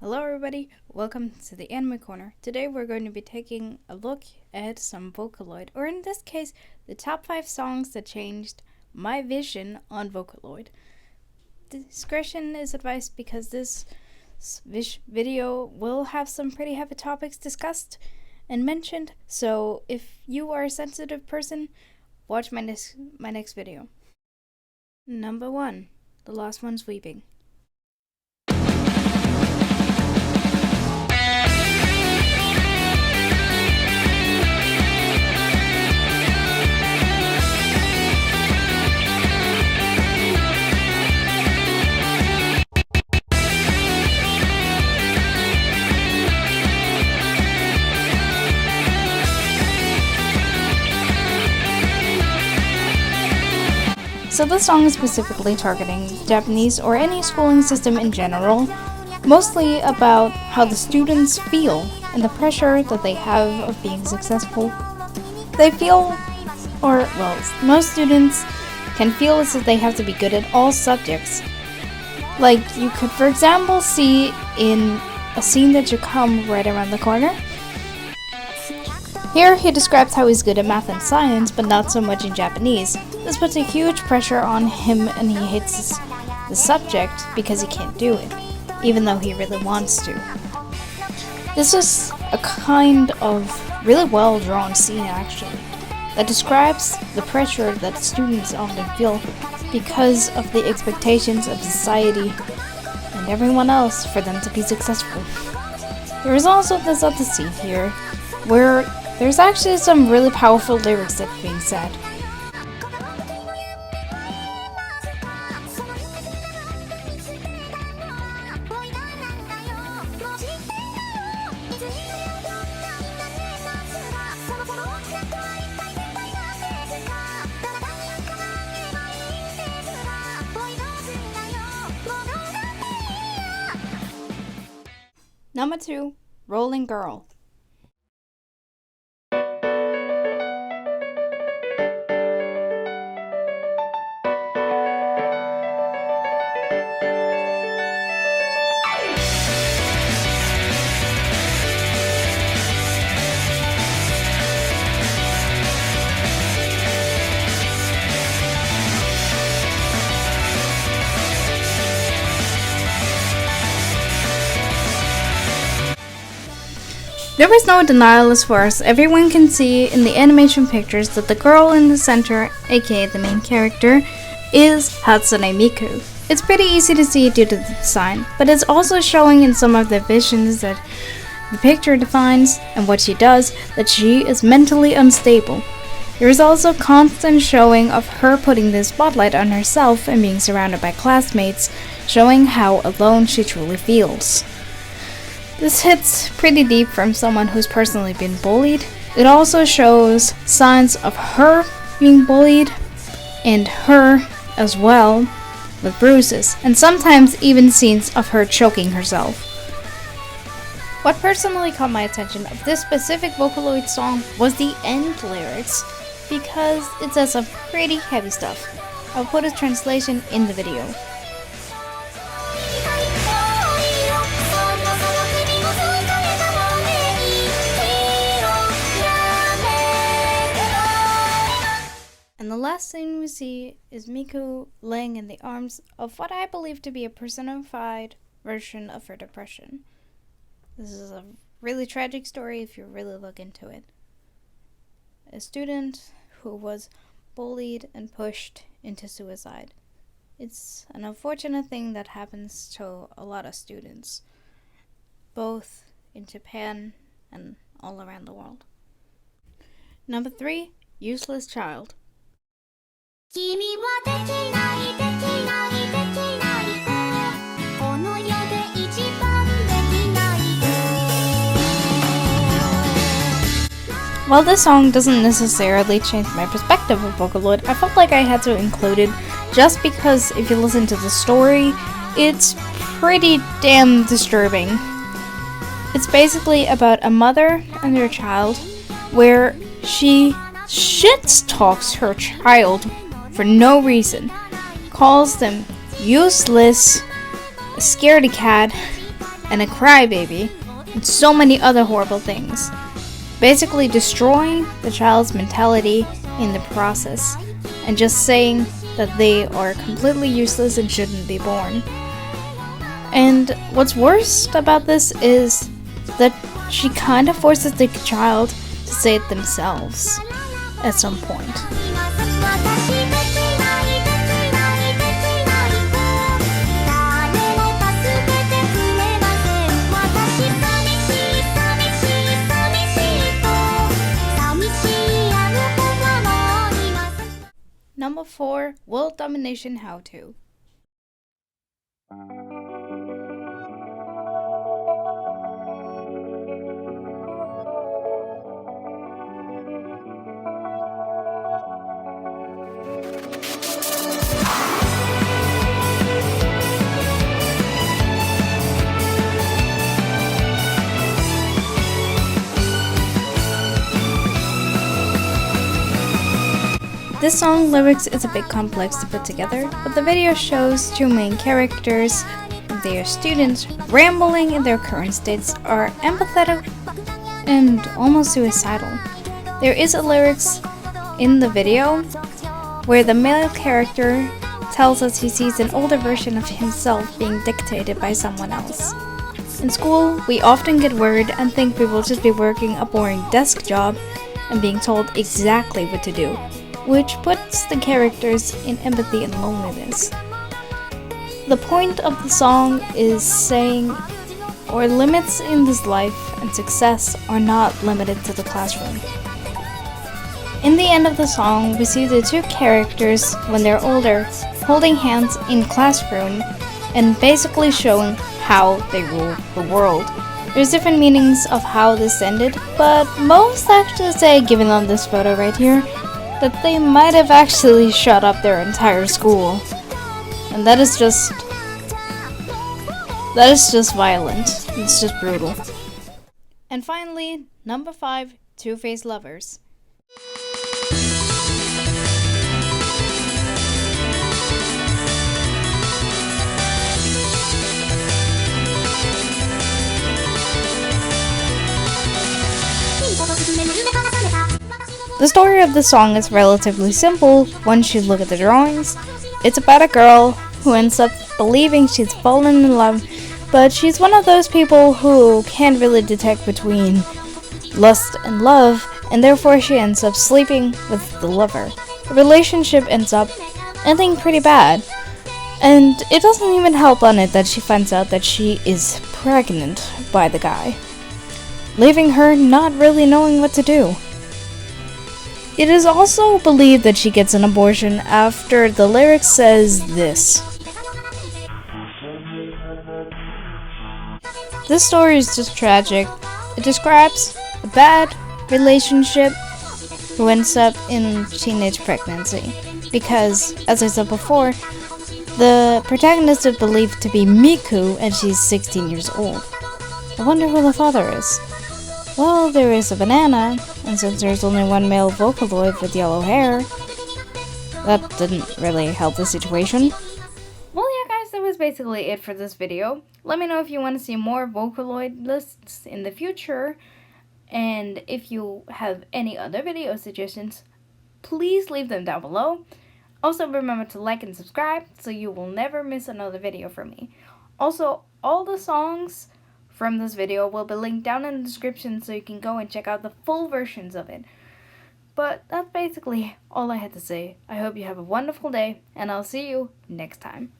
Hello everybody, welcome to the Anime Corner. Today we're going to be taking a look at some Vocaloid, or in this case, the top 5 songs that changed my vision on Vocaloid. Discretion is advised because this video will have some pretty heavy topics discussed and mentioned, so if you are a sensitive person, watch my next video. Number 1, The Lost One's Weeping. So this song is specifically targeting Japanese or any schooling system in general, mostly about how the students feel and the pressure that they have of being successful. They feel, most students can feel as if they have to be good at all subjects. Like you could, for example, see in a scene that should come right around the corner. Here he describes how he's good at math and science, but not so much in Japanese. This puts a huge pressure on him and he hates the subject because he can't do it, even though he really wants to. This is a kind of really well drawn scene actually, that describes the pressure that students often feel because of the expectations of society and everyone else for them to be successful. There is also this other scene here, where there's actually some really powerful lyrics that are being said. Number 2, Rolling Girl. There is no denial as far as everyone can see in the animation pictures that the girl in the center, aka the main character, is Hatsune Miku. It's pretty easy to see due to the design, but it's also showing in some of the visions that the picture defines and what she does that she is mentally unstable. There is also constant showing of her putting the spotlight on herself and being surrounded by classmates, showing how alone she truly feels. This hits pretty deep from someone who's personally been bullied. It also shows signs of her being bullied and her as well with bruises, and sometimes even scenes of her choking herself. What personally caught my attention of this specific Vocaloid song was the end lyrics, because it says some pretty heavy stuff. I'll put a translation in the video. And the last thing we see is Miku laying in the arms of what I believe to be a personified version of her depression. This is a really tragic story if you really look into it. A student who was bullied and pushed into suicide. It's an unfortunate thing that happens to a lot of students, both in Japan and all around the world. Number 3, Useless Child. While this song doesn't necessarily change my perspective of Vocaloid, I felt like I had to include it just because if you listen to the story, it's pretty damn disturbing. It's basically about a mother and her child where she shit-talks her child for no reason, calls them useless, a scaredy cat, and a crybaby, and so many other horrible things, basically destroying the child's mentality in the process, and just saying that they are completely useless and shouldn't be born. And what's worst about this is that she kind of forces the child to say it themselves at some point. Number 4, World Domination How To. This song lyrics is a bit complex to put together, but the video shows two main characters, their students, rambling in their current states, are empathetic and almost suicidal. There is a lyrics in the video where the male character tells us he sees an older version of himself being dictated by someone else. In school, we often get worried and think we will just be working a boring desk job and being told exactly what to do, which puts the characters in empathy and loneliness. The point of the song is saying our limits in this life and success are not limited to the classroom. In the end of the song, we see the two characters, when they're older, holding hands in classroom and basically showing how they rule the world. There's different meanings of how this ended, but most actually say, given on this photo right here, that they might have actually shut up their entire school. And that is just violent. It's just brutal. And finally, number 5, Two-Faced Lovers. The story of the song is relatively simple once you look at the drawings. It's about a girl who ends up believing she's fallen in love, but she's one of those people who can't really detect between lust and love, and therefore she ends up sleeping with the lover. The relationship ends up ending pretty bad, and it doesn't even help on it that she finds out that she is pregnant by the guy, leaving her not really knowing what to do. It is also believed that she gets an abortion after the lyric says this. This story is just tragic. It describes a bad relationship who ends up in teenage pregnancy. Because, as I said before, the protagonist is believed to be Miku and she's 16 years old. I wonder who the father is. Well, there is a banana, and since there's only one male vocaloid with yellow hair, that didn't really help the situation. Well, yeah guys, that was basically it for this video. Let me know if you want to see more vocaloid lists in the future, and if you have any other video suggestions, please leave them down below. Also, remember to like and subscribe so you will never miss another video from me. Also, all the songs from this video will be linked down in the description so you can go and check out the full versions of it. But that's basically all I had to say. I hope you have a wonderful day, and I'll see you next time.